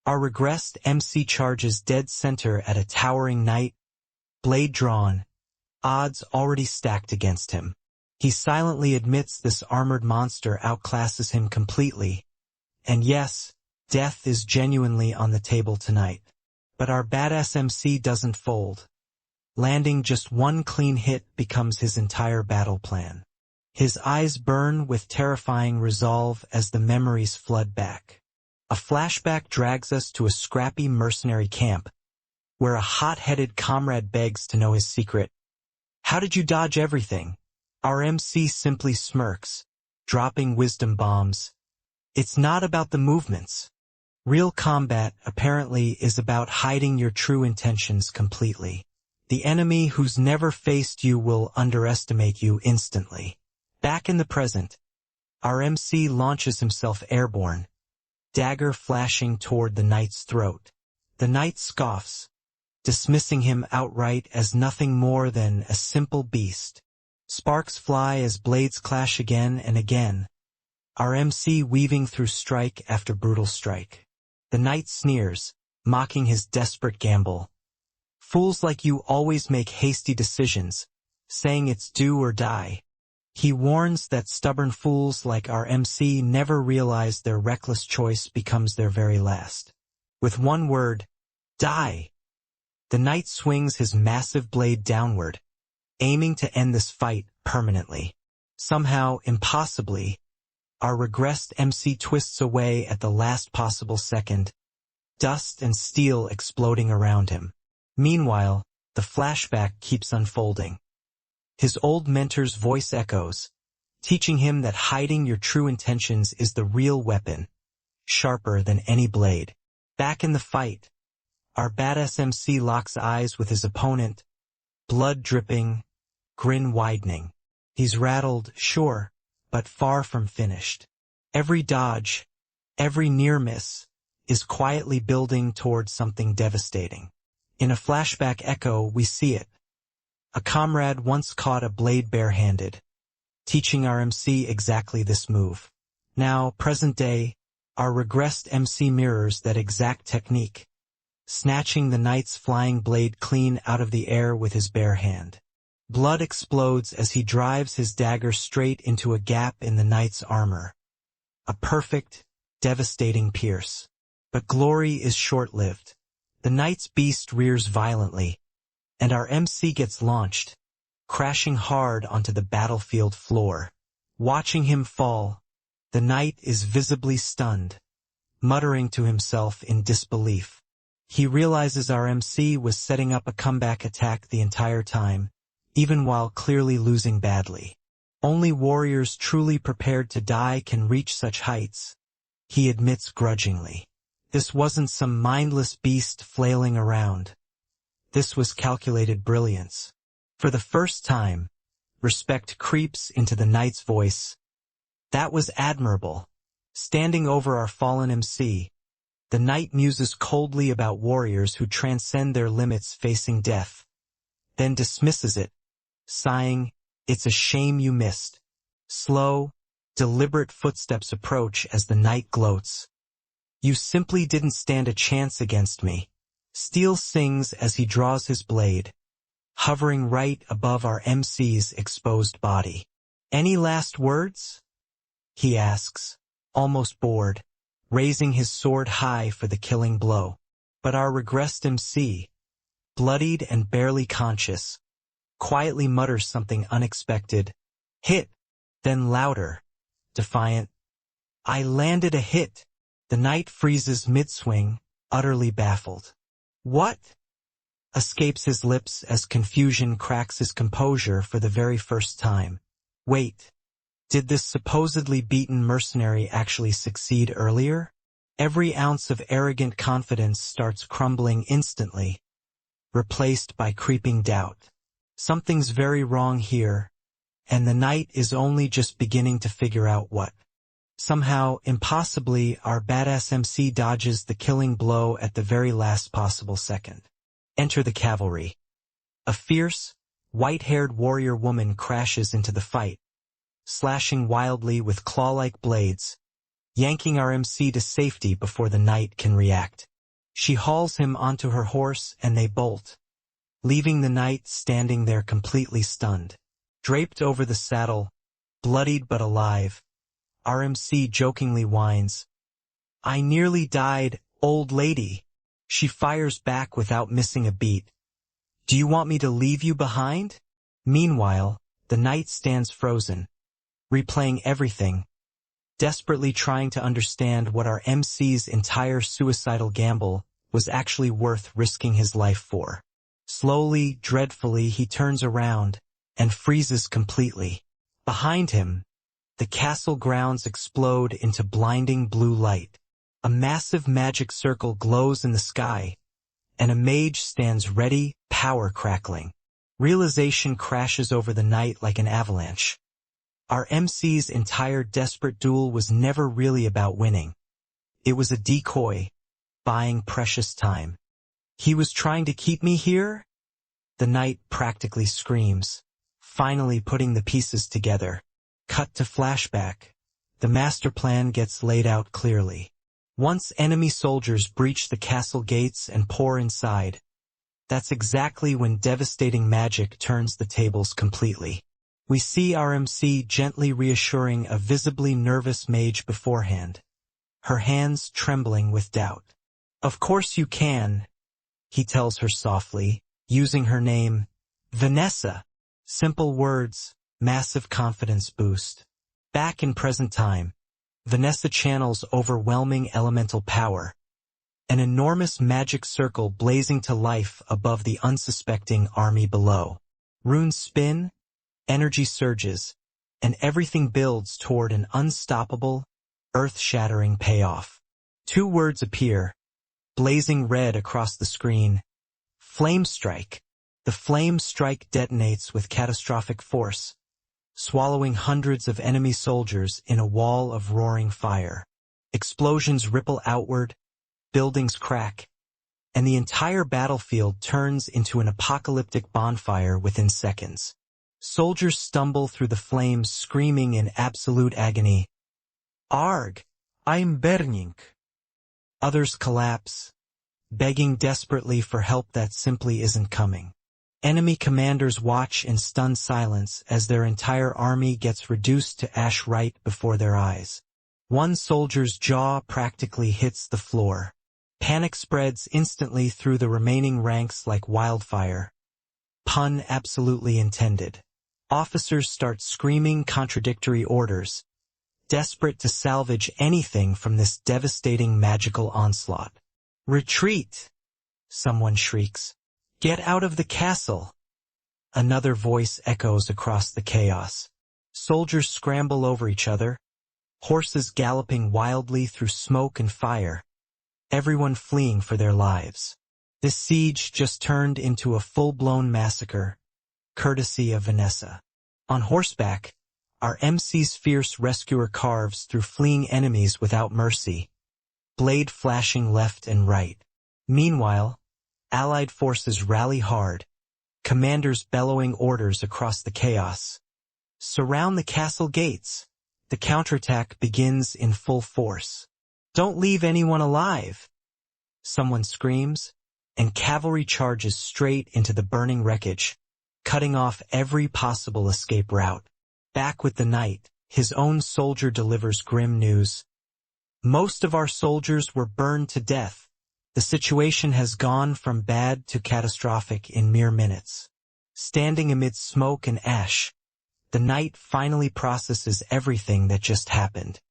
Our regressed MC charges dead center at a towering knight, blade drawn, odds already stacked against him. He silently admits this armored monster outclasses him completely. And yes, death is genuinely on the table tonight. But our badass MC doesn't fold. Landing just one clean hit becomes his entire battle plan. His eyes burn with terrifying resolve as the memories flood back. A flashback drags us to a scrappy mercenary camp, where a hot-headed comrade begs to know his secret. How did you dodge everything? Our MC simply smirks, dropping wisdom bombs. It's not about the movements. Real combat, apparently, is about hiding your true intentions completely. The enemy who's never faced you will underestimate you instantly. Back in the present, our MC launches himself airborne, dagger flashing toward the knight's throat. The knight scoffs, dismissing him outright as nothing more than a simple beast. Sparks fly as blades clash again and again, our MC weaving through strike after brutal strike. The knight sneers, mocking his desperate gamble. Fools like you always make hasty decisions, saying it's do or die. He warns that stubborn fools like our MC never realize their reckless choice becomes their very last. With one word, die. The knight swings his massive blade downward, aiming to end this fight permanently. Somehow, impossibly, our regressed MC twists away at the last possible second, dust and steel exploding around him. Meanwhile, the flashback keeps unfolding. His old mentor's voice echoes, teaching him that hiding your true intentions is the real weapon, sharper than any blade. Back in the fight, our badass MC locks eyes with his opponent, blood dripping, grin widening. He's rattled, sure, but far from finished. Every dodge, every near miss, is quietly building toward something devastating. In a flashback echo, we see it. A comrade once caught a blade barehanded, teaching our MC exactly this move. Now, present day, our regressed MC mirrors that exact technique, snatching the knight's flying blade clean out of the air with his bare hand. Blood explodes as he drives his dagger straight into a gap in the knight's armor. A perfect, devastating pierce. But glory is short-lived. The knight's beast rears violently, and our MC gets launched, crashing hard onto the battlefield floor. Watching him fall, the knight is visibly stunned, muttering to himself in disbelief. He realizes our MC was setting up a comeback attack the entire time, even while clearly losing badly. Only warriors truly prepared to die can reach such heights, he admits grudgingly. This wasn't some mindless beast flailing around. This was calculated brilliance. For the first time, respect creeps into the knight's voice. That was admirable. Standing over our fallen MC, the knight muses coldly about warriors who transcend their limits facing death, then dismisses it, sighing, "It's a shame you missed." Slow, deliberate footsteps approach as the knight gloats. "You simply didn't stand a chance against me." Steel sings as he draws his blade, hovering right above our MC's exposed body. "Any last words?" he asks, almost bored, raising his sword high for the killing blow. But our regressed MC, bloodied and barely conscious, quietly mutters something unexpected. "Hit!" Then louder, defiant, "I landed a hit." The knight freezes mid-swing, utterly baffled. "What?" escapes his lips as confusion cracks his composure for the very first time. Wait, did this supposedly beaten mercenary actually succeed earlier? Every ounce of arrogant confidence starts crumbling instantly, replaced by creeping doubt. Something's very wrong here, and the knight is only just beginning to figure out what. Somehow, impossibly, our badass MC dodges the killing blow at the very last possible second. Enter the cavalry. A fierce, white-haired warrior woman crashes into the fight, slashing wildly with claw-like blades, yanking our MC to safety before the knight can react. She hauls him onto her horse and they bolt, leaving the knight standing there completely stunned. Draped over the saddle, bloodied but alive, RMC jokingly whines, "I nearly died, old lady." She fires back without missing a beat. "Do you want me to leave you behind?" Meanwhile, the knight stands frozen, replaying everything, desperately trying to understand what our MC's entire suicidal gamble was actually worth risking his life for. Slowly, dreadfully, he turns around and freezes completely. Behind him, the castle grounds explode into blinding blue light. A massive magic circle glows in the sky, and a mage stands ready, power crackling. Realization crashes over the knight like an avalanche. Our MC's entire desperate duel was never really about winning. It was a decoy, buying precious time. "He was trying to keep me here?" The knight practically screams, finally putting the pieces together. Cut to flashback. The master plan gets laid out clearly. Once enemy soldiers breach the castle gates and pour inside, that's exactly when devastating magic turns the tables completely. We see RMC gently reassuring a visibly nervous mage beforehand, her hands trembling with doubt. "Of course you can," he tells her softly, using her name, Vanessa. Simple words, massive confidence boost. Back in present time, Vanessa channels overwhelming elemental power, an enormous magic circle blazing to life above the unsuspecting army below. Runes spin, energy surges, and everything builds toward an unstoppable, earth-shattering payoff. Two words appear, blazing red across the screen. Flame strike. The flame strike detonates with catastrophic force, swallowing hundreds of enemy soldiers in a wall of roaring fire. Explosions ripple outward, buildings crack, and the entire battlefield turns into an apocalyptic bonfire within seconds. Soldiers stumble through the flames screaming in absolute agony. "Arg, I'm burning." Others collapse, begging desperately for help that simply isn't coming. Enemy commanders watch in stunned silence as their entire army gets reduced to ash right before their eyes. One soldier's jaw practically hits the floor. Panic spreads instantly through the remaining ranks like wildfire. Pun absolutely intended. Officers start screaming contradictory orders, desperate to salvage anything from this devastating magical onslaught. "Retreat!" someone shrieks. "Get out of the castle!" Another voice echoes across the chaos. Soldiers scramble over each other, horses galloping wildly through smoke and fire, everyone fleeing for their lives. This siege just turned into a full-blown massacre, courtesy of Vanessa. On horseback, our MC's fierce rescuer carves through fleeing enemies without mercy, blade flashing left and right. Meanwhile, Allied forces rally hard, commanders bellowing orders across the chaos. "Surround the castle gates." The counterattack begins in full force. "Don't leave anyone alive," someone screams, and cavalry charges straight into the burning wreckage, cutting off every possible escape route. Back with the knight, his own soldier delivers grim news. "Most of our soldiers were burned to death. The situation has gone from bad to catastrophic in mere minutes." Standing amid smoke and ash, the knight finally processes everything that just happened.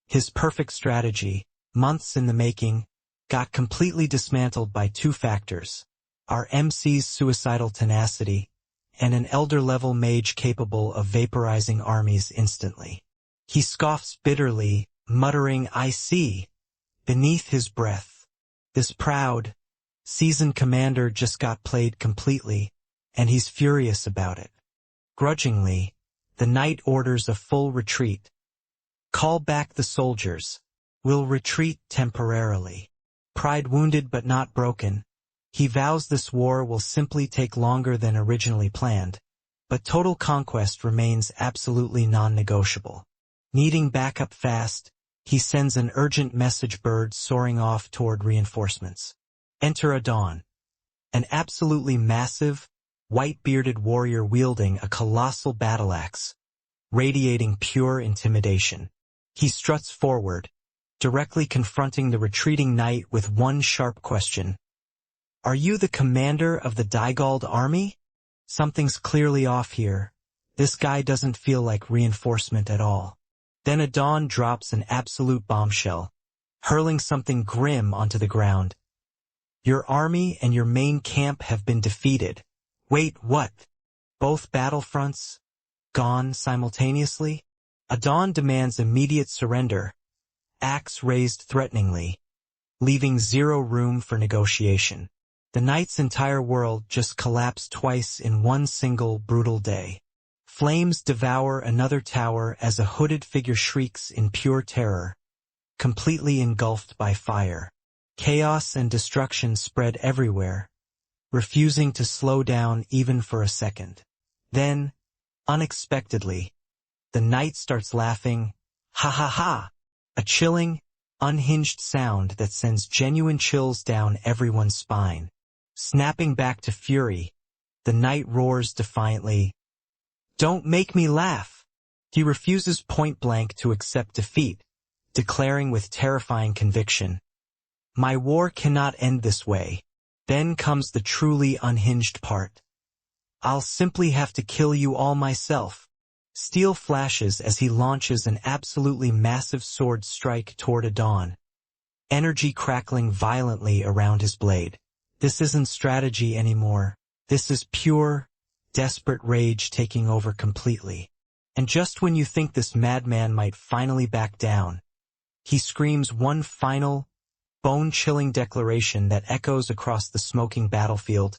His perfect strategy, months in the making, got completely dismantled by two factors: our MC's suicidal tenacity, and an elder-level mage capable of vaporizing armies instantly. He scoffs bitterly, muttering, "I see," beneath his breath. This proud, seasoned commander just got played completely, and he's furious about it. Grudgingly, the knight orders a full retreat. "Call back the soldiers. We'll retreat temporarily." Pride wounded but not broken, he vows this war will simply take longer than originally planned, but total conquest remains absolutely non-negotiable. Needing backup fast, he sends an urgent message bird soaring off toward reinforcements. Enter Adon, an absolutely massive, white-bearded warrior wielding a colossal battle axe, radiating pure intimidation. He struts forward, directly confronting the retreating knight with one sharp question. Are you the commander of the Daigald army? Something's clearly off here. This guy doesn't feel like reinforcement at all. Then Adon drops an absolute bombshell, hurling something grim onto the ground. Your army and your main camp have been defeated. Wait, what? Both battlefronts? Gone simultaneously? Adon demands immediate surrender, axe raised threateningly, leaving zero room for negotiation. The knight's entire world just collapsed twice in one single brutal day. Flames devour another tower as a hooded figure shrieks in pure terror, completely engulfed by fire. Chaos and destruction spread everywhere, refusing to slow down even for a second. Then, unexpectedly, the knight starts laughing, ha ha ha, a chilling, unhinged sound that sends genuine chills down everyone's spine. Snapping back to fury, the knight roars defiantly, "Don't make me laugh!" He refuses point-blank to accept defeat, declaring with terrifying conviction, "My war cannot end this way." Then comes the truly unhinged part. "I'll simply have to kill you all myself." Steel flashes as he launches an absolutely massive sword strike toward Adon, energy crackling violently around his blade. This isn't strategy anymore. This is pure, desperate rage taking over completely. And just when you think this madman might finally back down, he screams one final, bone-chilling declaration that echoes across the smoking battlefield.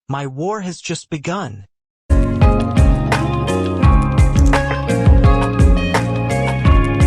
"My war has just begun."